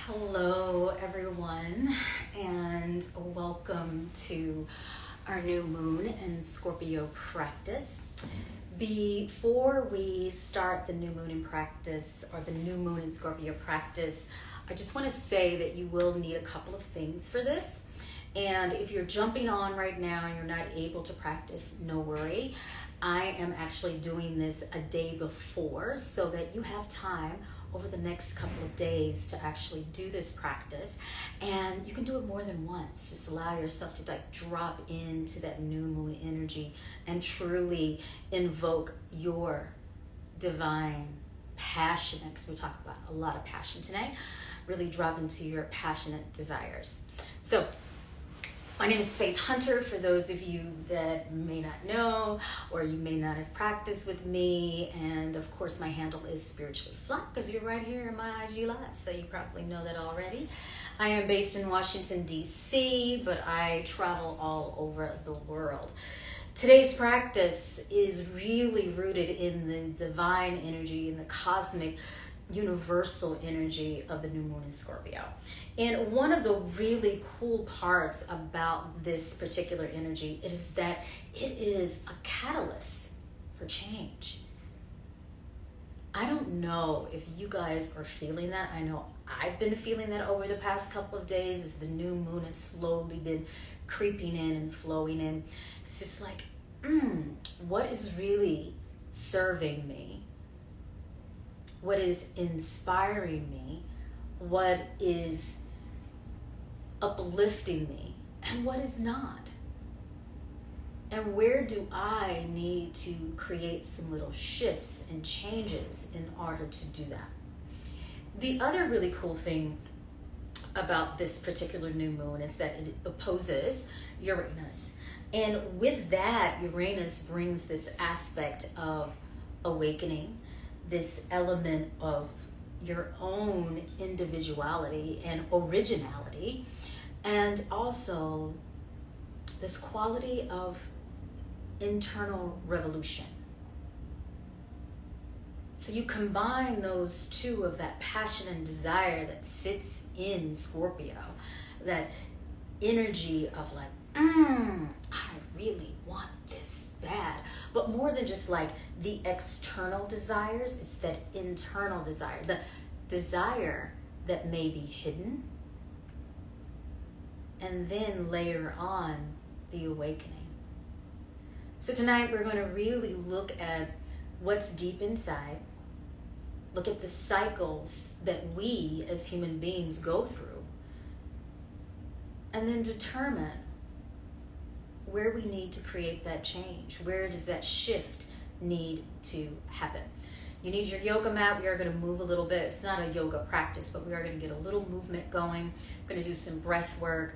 Hello everyone, and welcome to our new moon in Scorpio practice. Before we start the new moon in practice, or the new moon in Scorpio practice, I just want to say that you will need a couple of things for this. And if you're jumping on right now and you're not able to practice, no worry. I am actually doing this a day before so that you have time over the next couple of days to actually do this practice. And you can do it more than once. Just allow yourself to drop into that new moon energy and truly invoke your divine passionate, because we talk about a lot of passion today, really drop into your passionate desires. So my name is Faith Hunter, for those of you that may not know, or you may not have practiced with me. And of course, my handle is Spiritually Fly, because you're right here in my IG Live, so you probably know that already. I am based in Washington, D.C., but I travel all over the world. Today's practice is really rooted in the divine energy, in the cosmic universal energy of the new moon in Scorpio. And one of the really cool parts about this particular energy is that it is a catalyst for change. I don't know if you guys are feeling that. I know I've been feeling that over the past couple of days as the new moon has slowly been creeping in and flowing in. It's just like, what is really serving me? What is inspiring me? What is uplifting me? And what is not? And where do I need to create some little shifts and changes in order to do that? The other really cool thing about this particular new moon is that it opposes Uranus. And with that, Uranus brings this aspect of awakening, this element of your own individuality and originality, and also this quality of internal revolution. So you combine those two, of that passion and desire that sits in Scorpio, that energy of like, I really want this bad. But more than just like the external desires, it's that internal desire, the desire that may be hidden, and then layer on the awakening. So tonight we're going to really look at what's deep inside, look at the cycles that we as human beings go through, and then determine where we need to create that change. Where does that shift need to happen? You need your yoga mat. We are going to move a little bit. It's not a yoga practice, but we are going to get a little movement going. We're going to do some breath work.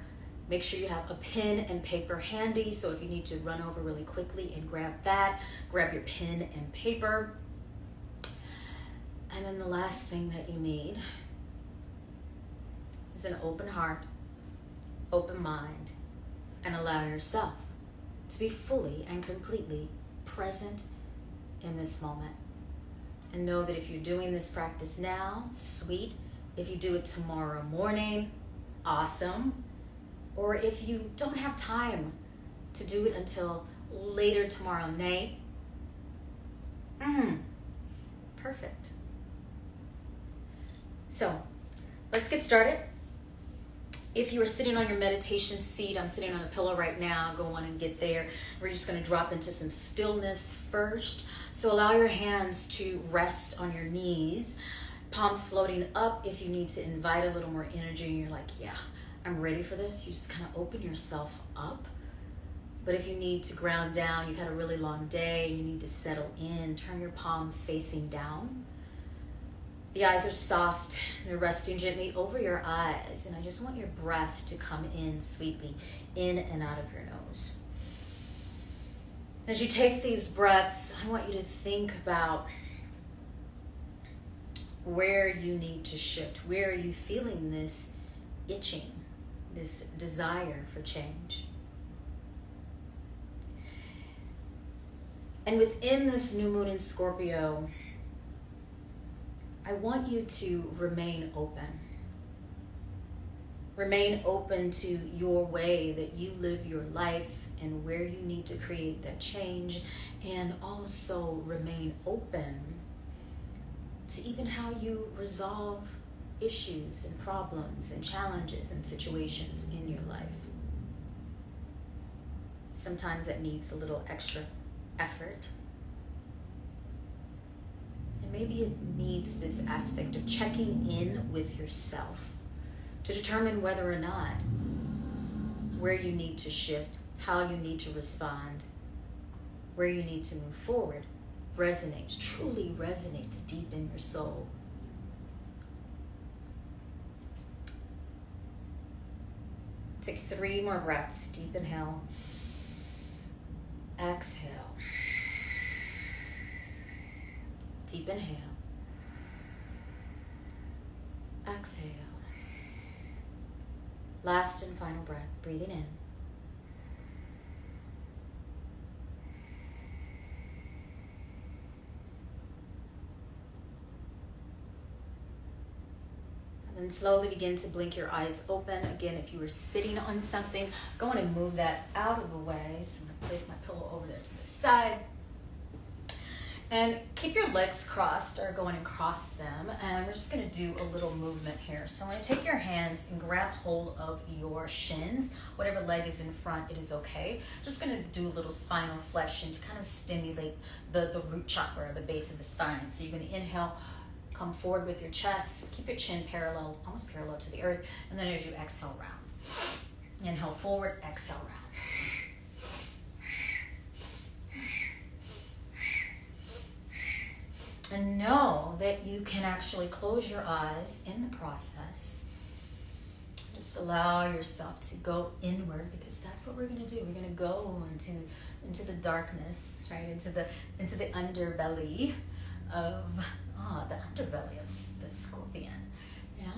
Make sure you have a pen and paper handy, so if you need to run over really quickly and grab that, grab your pen and paper. And then the last thing that you need is an open heart, open mind, and allow yourself to be fully and completely present in this moment. And know that if you're doing this practice now, sweet. If you do it tomorrow morning, awesome. Or if you don't have time to do it until later tomorrow night, perfect. So let's get started. If you are sitting on your meditation seat, I'm sitting on a pillow right now, go on and get there. We're just going to drop into some stillness first. So allow your hands to rest on your knees, palms floating up. If you need to invite a little more energy and you're like, yeah, I'm ready for this, you just kind of open yourself up. But if you need to ground down, you've had a really long day, you need to settle in, turn your palms facing down. The eyes are soft, they're resting gently over your eyes, and I just want your breath to come in sweetly, in and out of your nose. As you take these breaths, I want you to think about where you need to shift. Where are you feeling this itching, this desire for change? And within this new moon in Scorpio, I want you to remain open. Remain open to your way that you live your life and where you need to create that change. And also remain open to even how you resolve issues and problems and challenges and situations in your life. Sometimes that needs a little extra effort. And maybe it needs this aspect of checking in with yourself to determine whether or not where you need to shift, how you need to respond, where you need to move forward resonates, truly resonates deep in your soul. Take 3 more breaths. Deep inhale. Exhale. Deep inhale. Exhale. Last and final breath. Breathing in. And slowly begin to blink your eyes open. Again, if you were sitting on something, go on and move that out of the way. So I'm going to place my pillow over there to the side. And keep your legs crossed, or go on and cross them. And we're just going to do a little movement here. So I'm going to take your hands and grab hold of your shins. Whatever leg is in front, it is okay. Just going to do a little spinal flexion to kind of stimulate the root chakra, the base of the spine. So you're going to inhale. Come forward with your chest. Keep your chin parallel, almost parallel to the earth. And then as you exhale, round. Inhale forward, exhale, round. And know that you can actually close your eyes in the process. Just allow yourself to go inward, because that's what we're going to do. We're going to go into the darkness, right? Into the underbelly of the underbelly of the scorpion, yeah?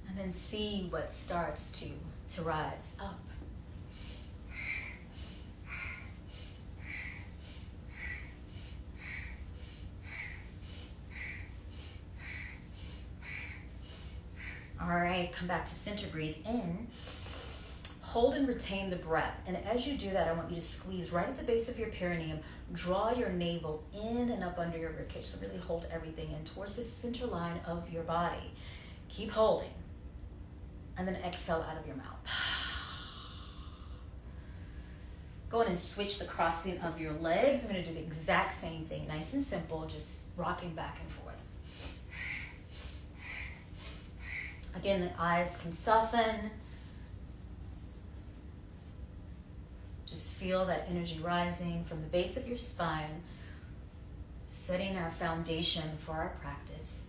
And then see what starts to rise up. All right, come back to center, breathe in. Hold and retain the breath. And as you do that, I want you to squeeze right at the base of your perineum. Draw your navel in and up under your ribcage. So really hold everything in towards the center line of your body. Keep holding. And then exhale out of your mouth. Go in and switch the crossing of your legs. I'm going to do the exact same thing. Nice and simple, just rocking back and forth. Again, the eyes can soften. Just feel that energy rising from the base of your spine, setting our foundation for our practice.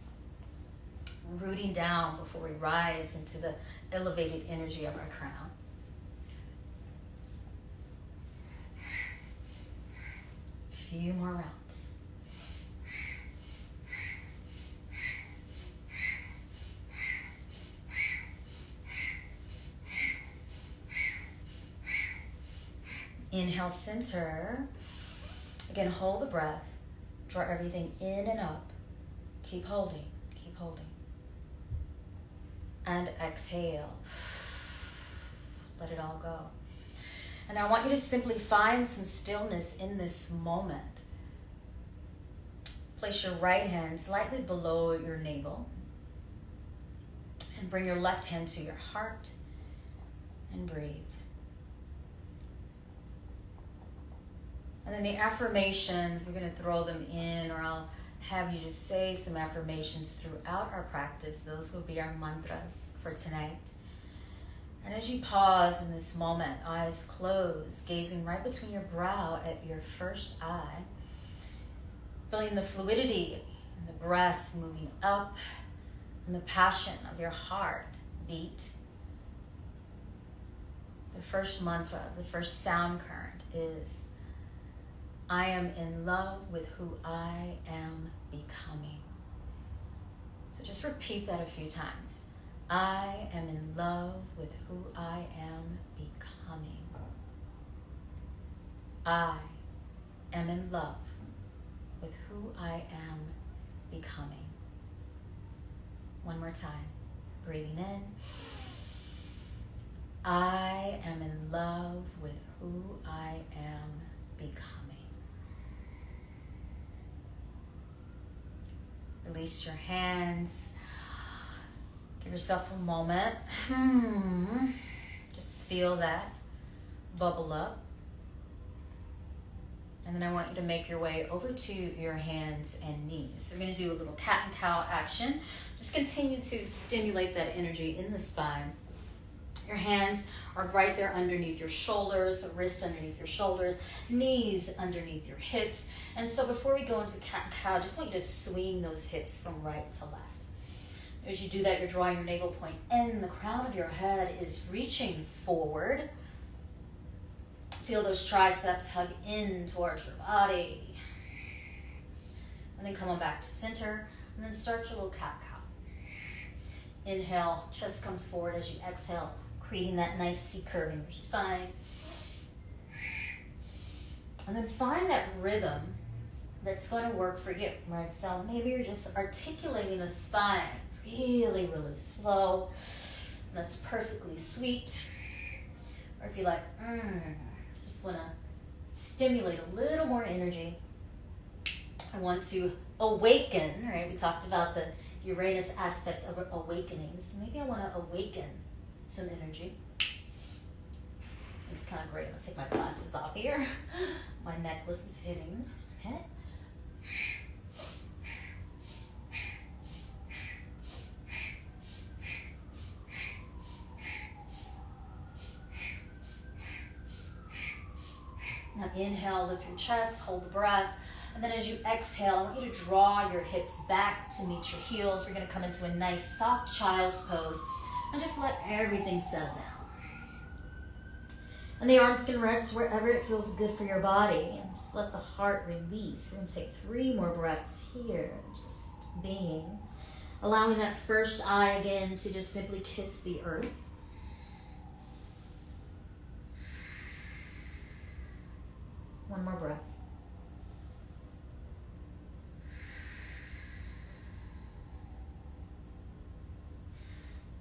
Rooting down before we rise into the elevated energy of our crown. A few more rounds. Inhale, center. Again, hold the breath. Draw everything in and up. Keep holding, keep holding. And exhale. Let it all go. And I want you to simply find some stillness in this moment. Place your right hand slightly below your navel. And bring your left hand to your heart. And breathe. And then the affirmations, we're going to throw them in, or I'll have you just say some affirmations throughout our practice. Those will be our mantras for tonight. And as you pause in this moment, eyes closed, gazing right between your brow at your first eye, feeling the fluidity and the breath moving up and the passion of your heart beat. The first mantra, the first sound current is, I am in love with who I am becoming. So just repeat that a few times. I am in love with who I am becoming. I am in love with who I am becoming. One more time. Breathing in. I am in love with who I am becoming. Release your hands. Give yourself a moment. Just feel that bubble up. And then I want you to make your way over to your hands and knees. So we're going to do a little cat and cow action. Just continue to stimulate that energy in the spine. Your hands are right there underneath your shoulders, wrist underneath your shoulders, knees underneath your hips. And so before we go into cat and cow, I just want you to swing those hips from right to left. As you do that, you're drawing your navel point in. The crown of your head is reaching forward. Feel those triceps hug in towards your body. And then come on back to center. And then start your little cat-cow. Inhale, chest comes forward as you exhale, creating that nice C curve in your spine. And then find that rhythm that's going to work for you, right? So maybe you're just articulating the spine really, really slow. And that's perfectly sweet. Or if you like, just want to stimulate a little more energy. I want to awaken, right? We talked about the Uranus aspect of awakenings. Maybe I want to awaken some energy. It's kind of great. I'm going to take my glasses off here. My necklace is hitting my head. Now inhale, lift your chest, hold the breath. And then as you exhale, I want you to draw your hips back to meet your heels. We're going to come into a nice soft child's pose and just let everything settle down. And the arms can rest wherever it feels good for your body. And just let the heart release. We're going to take 3 more breaths here. Just being. Allowing that first eye again to just simply kiss the earth. One more breath.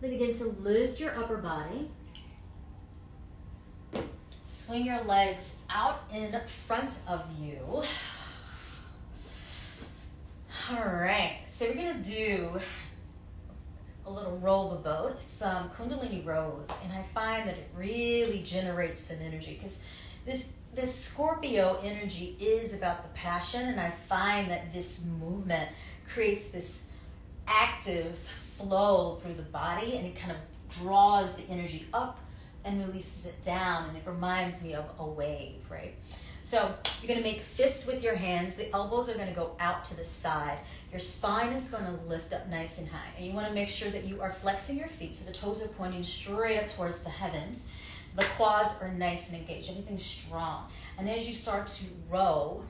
Then begin to lift your upper body. Swing your legs out in front of you. All right, so we're gonna do a little roll the boat, some Kundalini rows, and I find that it really generates some energy because this Scorpio energy is about the passion, and I find that this movement creates this active flow through the body, and it kind of draws the energy up and releases it down, and it reminds me of a wave, right? So you're going to make fists with your hands. The elbows are going to go out to the side. Your spine is going to lift up nice and high, and you want to make sure that you are flexing your feet so the toes are pointing straight up towards the heavens. The quads are nice and engaged. Everything's strong. And as you start to row,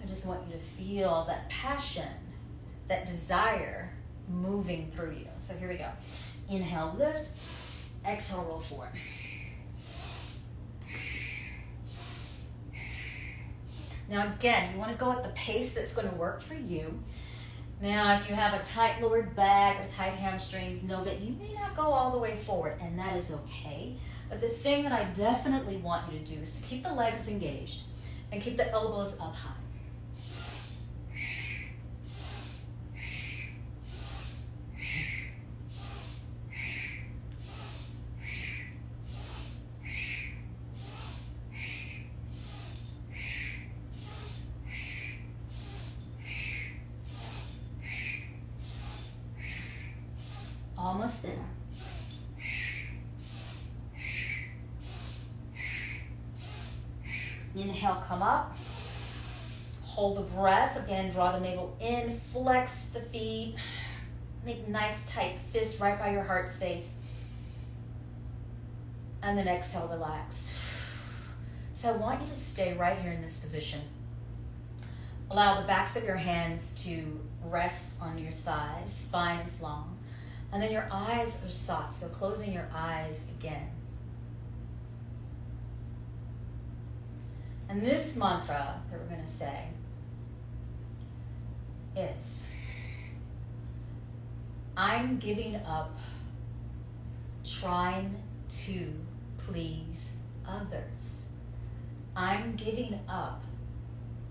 I just want you to feel that passion, that desire moving through you. So here we go. Inhale, lift. Exhale, roll forward. Now again, you want to go at the pace that's going to work for you. Now, if you have a tight lowered back or tight hamstrings, know that you may not go all the way forward, and that is okay. But the thing that I definitely want you to do is to keep the legs engaged and keep the elbows up high. Almost there. Inhale, come up. Hold the breath. Again, draw the navel in. Flex the feet. Make nice tight fists right by your heart space. And then exhale, relax. So I want you to stay right here in this position. Allow the backs of your hands to rest on your thighs. Spine is long. And then your eyes are soft, so closing your eyes again. And this mantra that we're going to say is, I'm giving up trying to please others. I'm giving up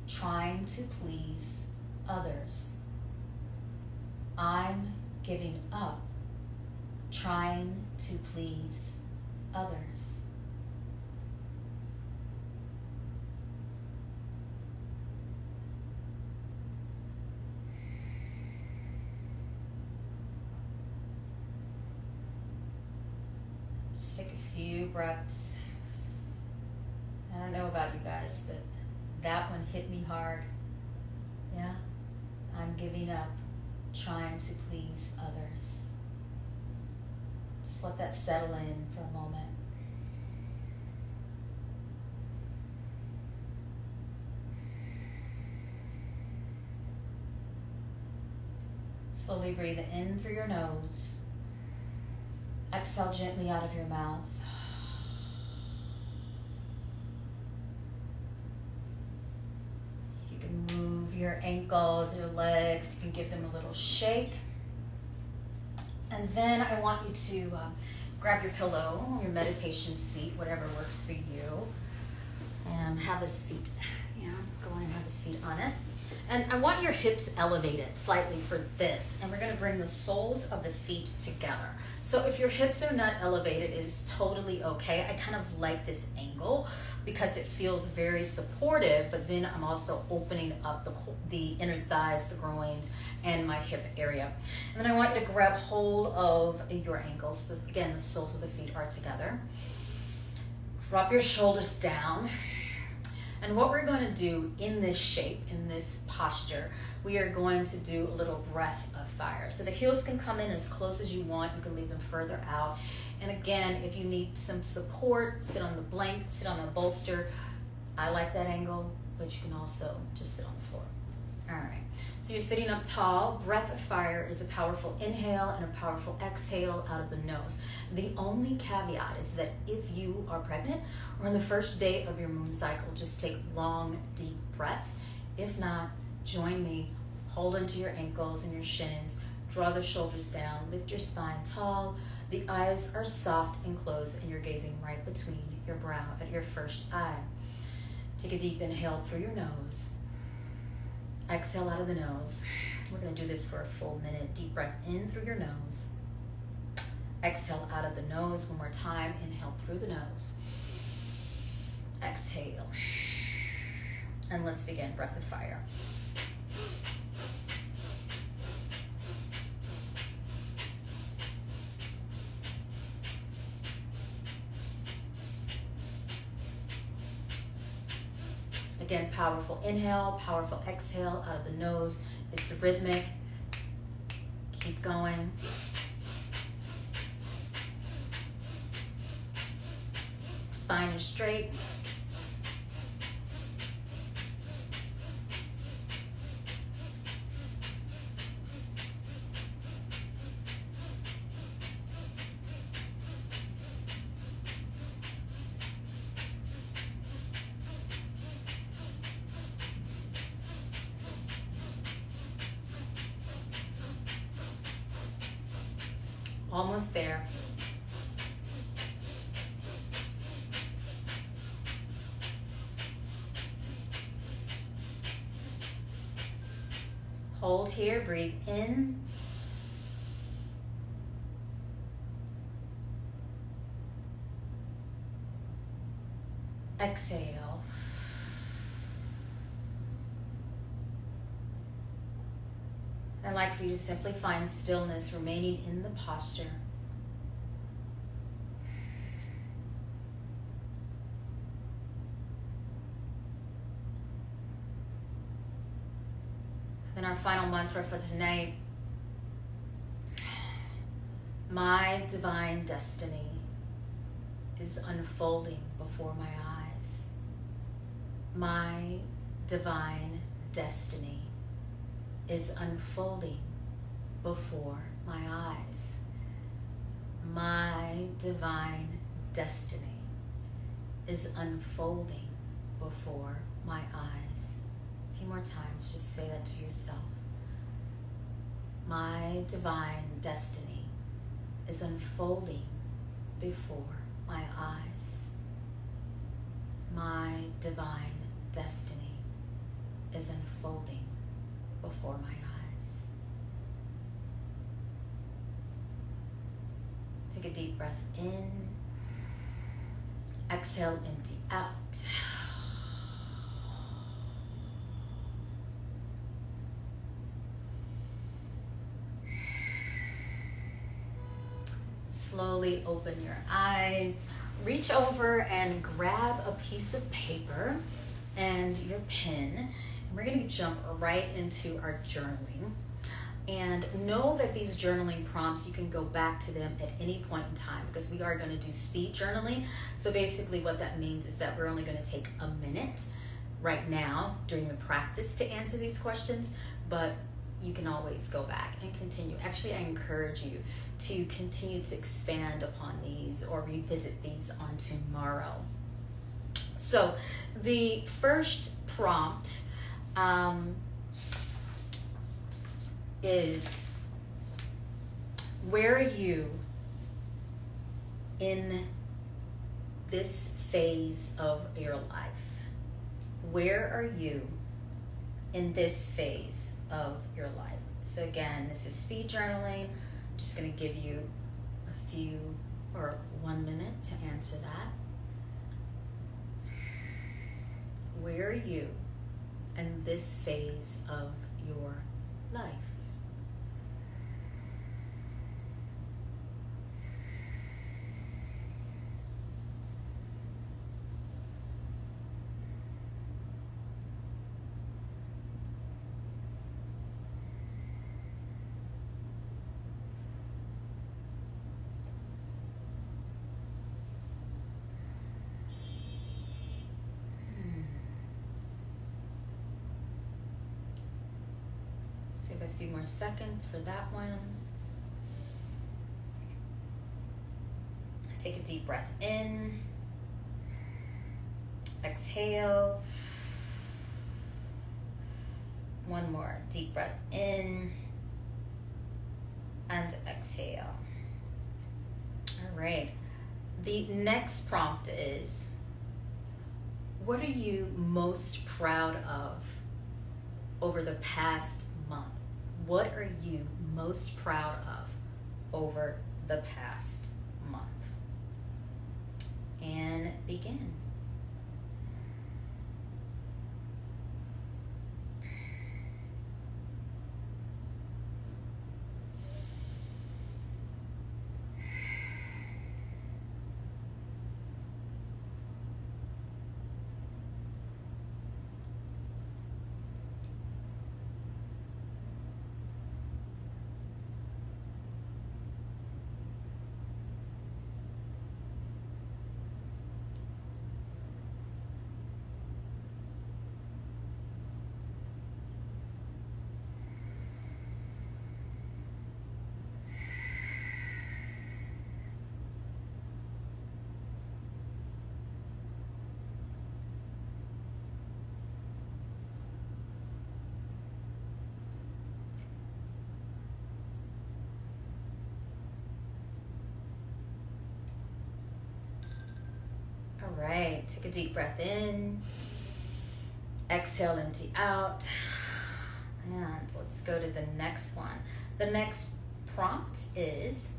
trying to please others. I'm giving up trying to please others. Just take a few breaths. I don't know about you guys, but that one hit me hard. Yeah? I'm giving up trying to please others. Just let that settle in for a moment. Slowly breathe in through your nose. Exhale gently out of your mouth. You can move your ankles, your legs. You can give them a little shake. And then I want you to grab your pillow, your meditation seat, whatever works for you, and have a seat. Yeah, go on and have a seat on it. And I want your hips elevated slightly for this, and we're going to bring the soles of the feet together. So if your hips are not elevated, it is totally okay. I kind of like this angle because it feels very supportive, but then I'm also opening up the inner thighs, the groins, and my hip area. And then I want you to grab hold of your ankles. Again, the soles of the feet are together. Drop your shoulders down. And what we're going to do in this shape, in this posture, we are going to do a little breath of fire. So the heels can come in as close as you want. You can leave them further out. And again, if you need some support, sit on the blanket, sit on a bolster. I like that angle, but you can also just sit on the floor. All right. So you're sitting up tall. Breath of fire is a powerful inhale and a powerful exhale out of the nose. The only caveat is that if you are pregnant or on the first day of your moon cycle, just take long, deep breaths. If not, join me. Hold onto your ankles and your shins. Draw the shoulders down. Lift your spine tall. The eyes are soft and closed, and you're gazing right between your brow at your first eye. Take a deep inhale through your nose. Exhale out of the nose. We're going to do this for a full minute. Deep breath in through your nose. Exhale out of the nose one more time. Inhale through the nose. Exhale. And let's begin. Breath of fire. Again, powerful inhale, powerful exhale out of the nose. It's rhythmic. Keep going. Spine is straight. Almost there. Hold here, breathe in. Exhale. I'd like for you to simply find stillness, remaining in the posture. Then our final mantra for tonight. My divine destiny is unfolding before my eyes. My divine destiny is unfolding before my eyes. My divine destiny is unfolding before my eyes. A few more times, just say that to yourself. My My divine destiny is unfolding before my eyes. My divine destiny is unfolding before my eyes. Take a deep breath in. Exhale, empty out. Slowly open your eyes. Reach over and grab a piece of paper and your pen. And we're going to jump right into our journaling. And know that these journaling prompts, you can go back to them at any point in time because we are going to do speed journaling. So basically what that means is that we're only going to take a minute right now during the practice to answer these questions, but you can always go back and continue. Actually, I encourage you to continue to expand upon these or revisit these on tomorrow. So the first prompt is, where are you in this phase of your life? Where are you in this phase of your life? So again, this is speed journaling. I'm just going to give you a few or 1 minute to answer that. Where are you in this phase of your life? Save a few more seconds for that one. Take a deep breath in. Exhale. One more deep breath in. And exhale. All right. The next prompt is, what are you most proud of over the past month? What are you most proud of over the past month? And begin. All right, take a deep breath in. Exhale, empty out. And let's go to the next one. The next prompt is,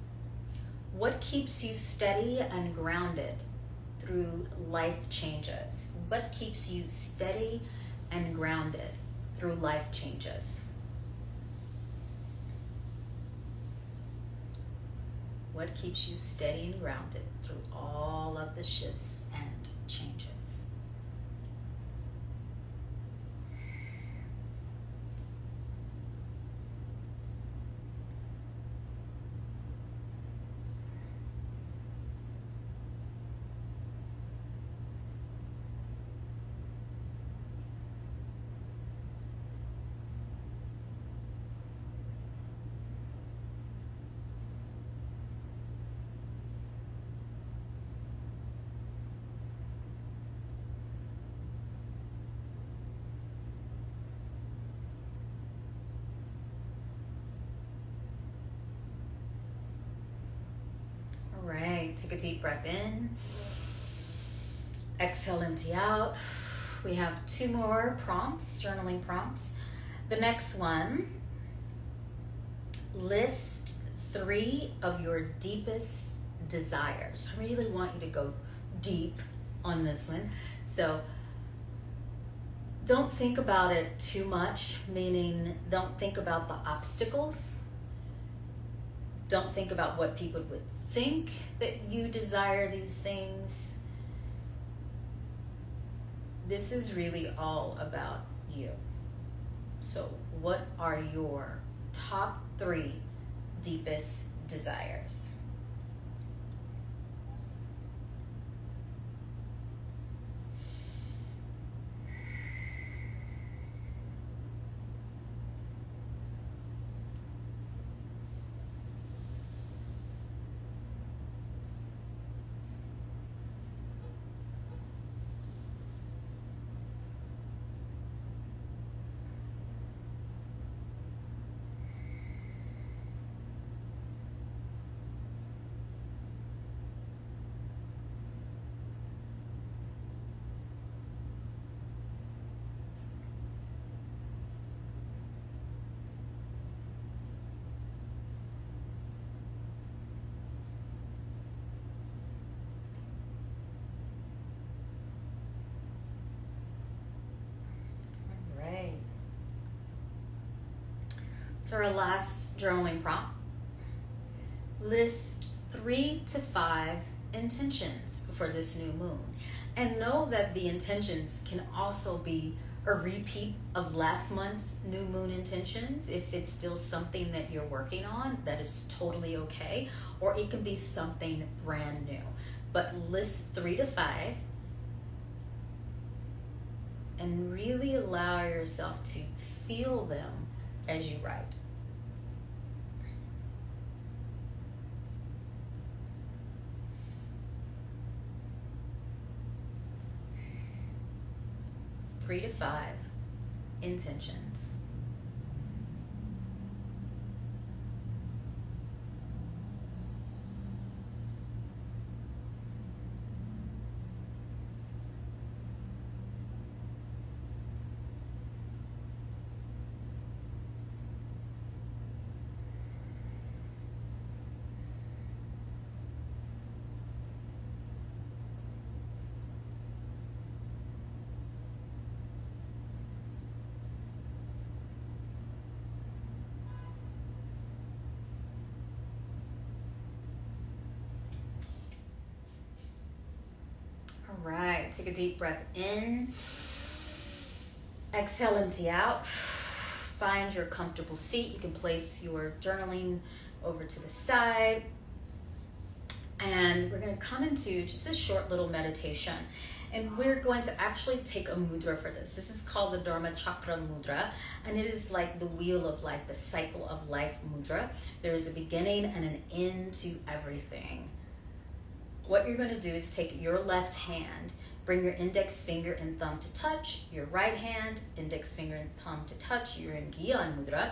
what keeps you steady and grounded through life changes? What keeps you steady and grounded through life changes? What keeps you steady and grounded through all of the shifts and changes? take a deep breath in. Exhale, empty out. We have 2 more prompts, journaling prompts. The next one, list 3 of your deepest desires. I really want you to go deep on this one. So don't think about it too much, meaning don't think about the obstacles. Don't think about what people would think that you desire these things. This is really all about you. So what are your top 3 deepest desires? So our last journaling prompt, list 3 to 5 intentions for this new moon. And know that the intentions can also be a repeat of last month's new moon intentions. If it's still something that you're working on, that is totally okay. Or it can be something brand new. But list 3 to 5 and really allow yourself to feel them as you write. Three to 5 intentions. All right, take a deep breath in. Exhale, empty out. Find your comfortable seat. You can place your journaling over to the side. And we're going to come into just a short little meditation. And we're going to actually take a mudra for this. This is called the Dharma Chakra Mudra. And it is like the wheel of life, the cycle of life mudra. There is a beginning and an end to everything. What you're going to do is take your left hand, bring your index finger and thumb to touch, your right hand, index finger and thumb to touch. You're in Gyan Mudra,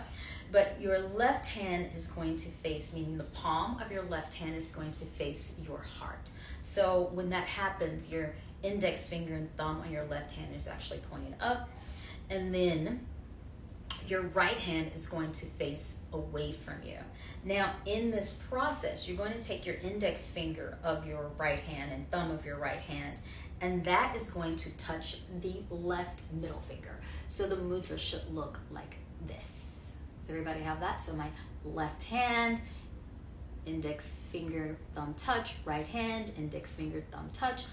but your left hand is going to face, meaning the palm of your left hand is going to face your heart. So when that happens, your index finger and thumb on your left hand is actually pointing up, and then your right hand is going to face away from you. Now, in this process, you're going to take your index finger of your right hand and thumb of your right hand, and that is going to touch the left middle finger. So the mudra should look like this. Does everybody have that? So my left hand, index finger, thumb touch, right hand, index finger, thumb touch.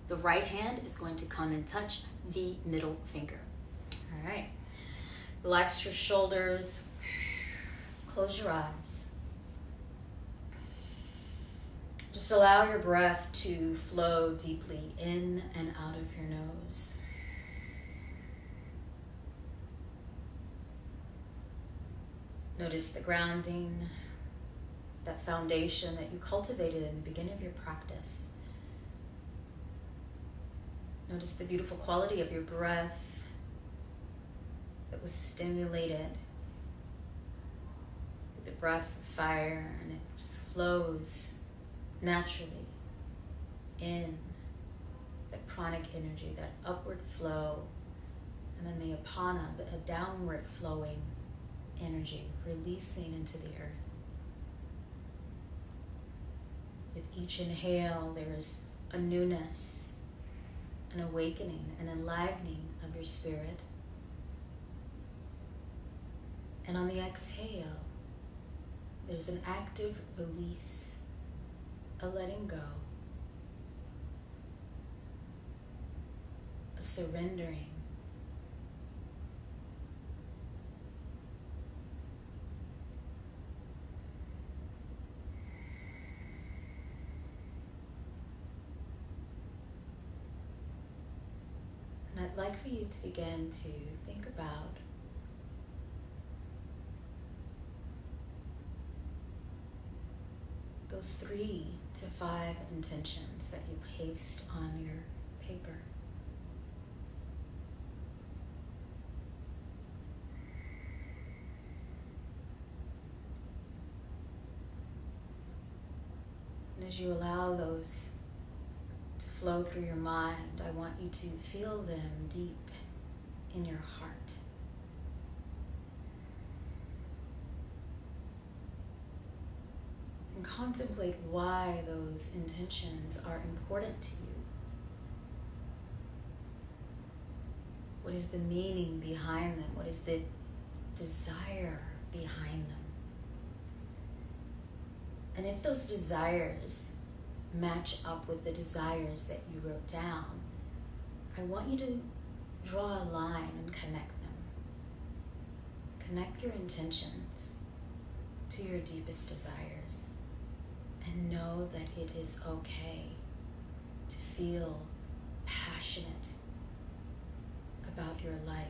The right hand is going to come and touch the middle finger. All right. Relax your shoulders, close your eyes. Just allow your breath to flow deeply in and out of your nose. Notice the grounding, that foundation that you cultivated in the beginning of your practice. Notice the beautiful quality of your breath that was stimulated with the breath of fire, and it just flows naturally in, that pranic energy, that upward flow, and then the apana, a downward flowing energy, releasing into the earth. With each inhale, there is a newness, an awakening, an enlivening of your spirit. And on the exhale, there's an active release, a letting go, a surrendering. And I'd like for you to begin to think about those 3 to 5 intentions that you placed on your paper. And as you allow those to flow through your mind, I want you to feel them deep in your heart. And contemplate why those intentions are important to you. What is the meaning behind them? What is the desire behind them? And if those desires match up with the desires that you wrote down, I want you to draw a line and connect them. Connect your intentions to your deepest desires. And know that it is okay to feel passionate about your life.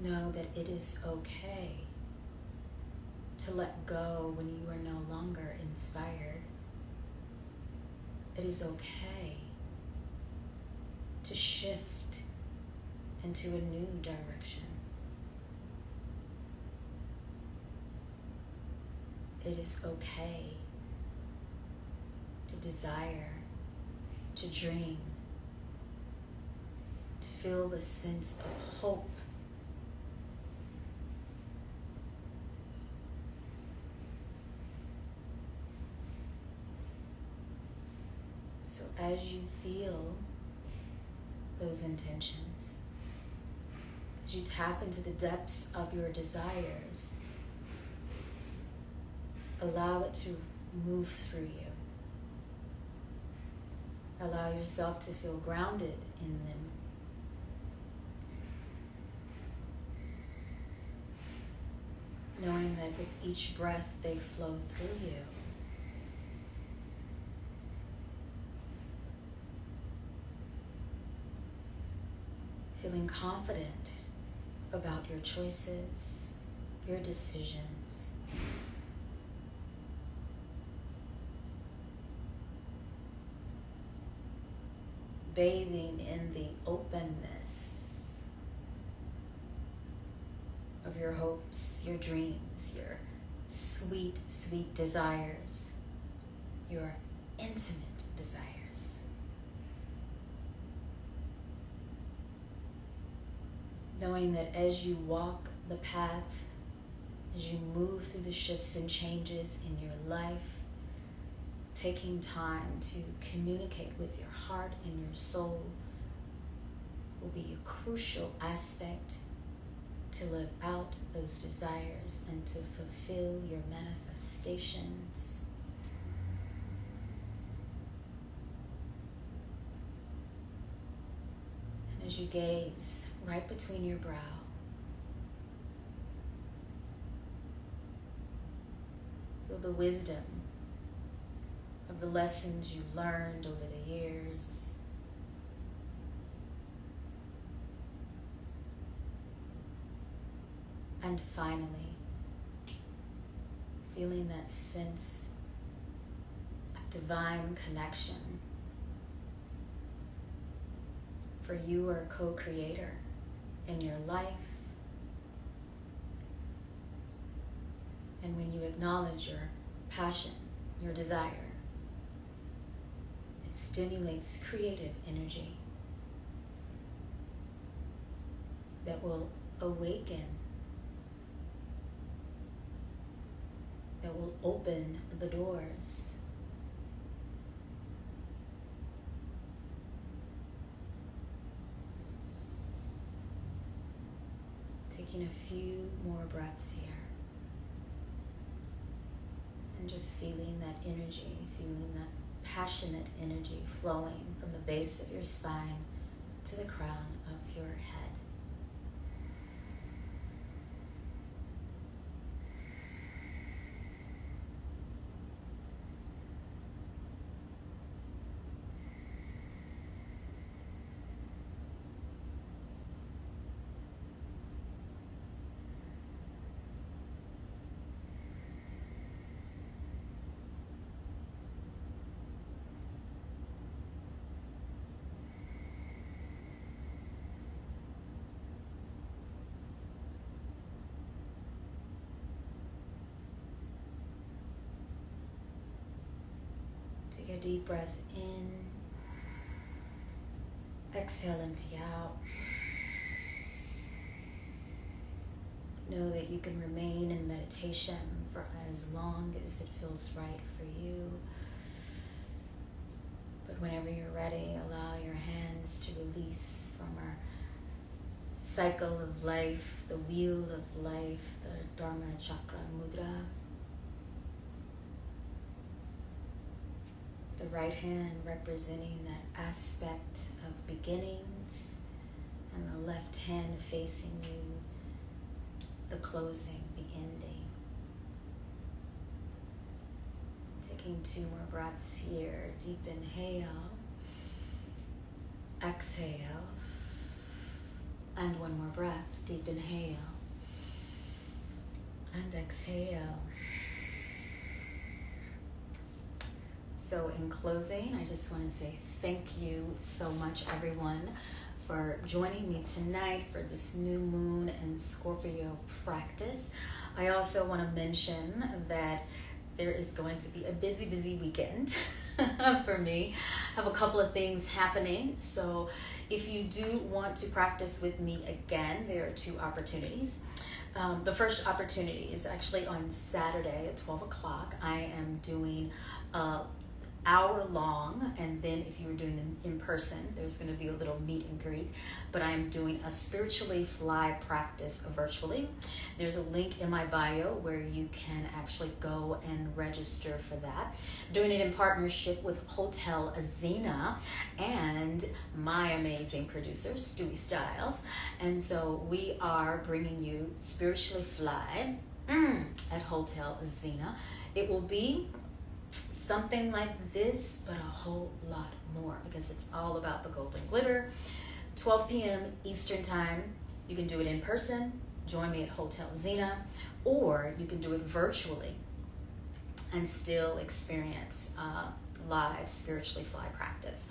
Know that it is okay to let go when you are no longer inspired. It is okay to shift into a new direction. It is okay to desire, to dream, to feel the sense of hope. So as you feel those intentions, as you tap into the depths of your desires, allow it to move through you. Allow yourself to feel grounded in them. Knowing that with each breath they flow through you. Feeling confident about your choices, your decisions. Bathing in the openness of your hopes, your dreams, your sweet, sweet desires, your intimate desires. Knowing that as you walk the path, as you move through the shifts and changes in your life, taking time to communicate with your heart and your soul will be a crucial aspect to live out those desires and to fulfill your manifestations. And as you gaze right between your brow, feel the wisdom of the lessons you learned over the years. And finally, feeling that sense of divine connection. For you are a co-creator in your life. And when you acknowledge your passion, your desire, It stimulates creative energy that will awaken, that will open the doors. Taking a few more breaths here. And just feeling that energy, feeling that passionate energy flowing from the base of your spine to the crown of your head. Take a deep breath in. Exhale, empty out. Know that you can remain in meditation for as long as it feels right for you. But whenever you're ready, allow your hands to release from our cycle of life, the wheel of life, the Dharma, Chakra, Mudra. The right hand representing that aspect of beginnings, and the left hand facing you, the closing, the ending. Taking 2 more breaths here. Deep inhale, exhale, and 1 more breath. Deep inhale and exhale. So in closing, I just want to say thank you so much, everyone, for joining me tonight for this new moon and Scorpio practice. I also want to mention that there is going to be a busy weekend for me. I have a couple of things happening. So if you do want to practice with me again, there are 2 opportunities. The first opportunity is actually on Saturday at 12 o'clock. I am doing hour long, and then if you were doing them in person, there's going to be a little meet and greet, but I'm doing a spiritually fly practice virtually. There's a link in my bio where you can actually go and register for that. Doing it in partnership with Hotel Zena and my amazing producer, Stewie Styles. And so we are bringing you spiritually fly at Hotel Zena. It will be something like this, but a whole lot more, because it's all about the golden glitter. 12 p.m. Eastern time. You can do it in person, join me at Hotel Zena, or you can do it virtually and still experience live spiritually fly practice.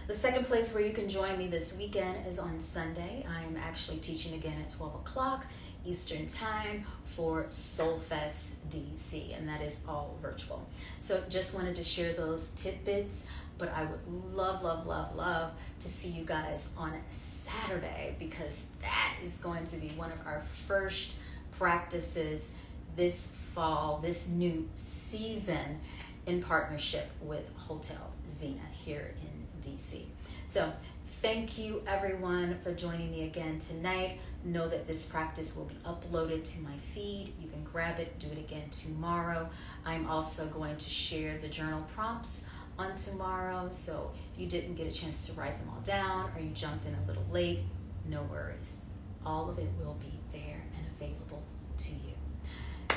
The second place where you can join me this weekend is on Sunday. I'm actually teaching again at 12 o'clock Eastern time for Soulfest DC, and that is all virtual. So just wanted to share those tidbits, but I would love to see you guys on Saturday, because that is going to be one of our first practices this fall, this new season, in partnership with Hotel Zena here in DC. So thank you everyone for joining me again tonight. Know that this practice will be uploaded to my feed. You can grab it, do it again tomorrow. I'm also going to share the journal prompts on tomorrow. So if you didn't get a chance to write them all down, or you jumped in a little late, no worries. All of it will be there and available to you.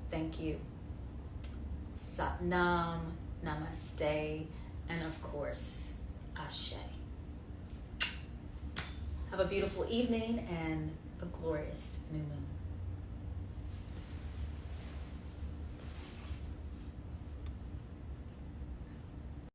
Thank you. Sat Nam, Namaste, and of course, Ashe. Have a beautiful evening and a glorious new moon.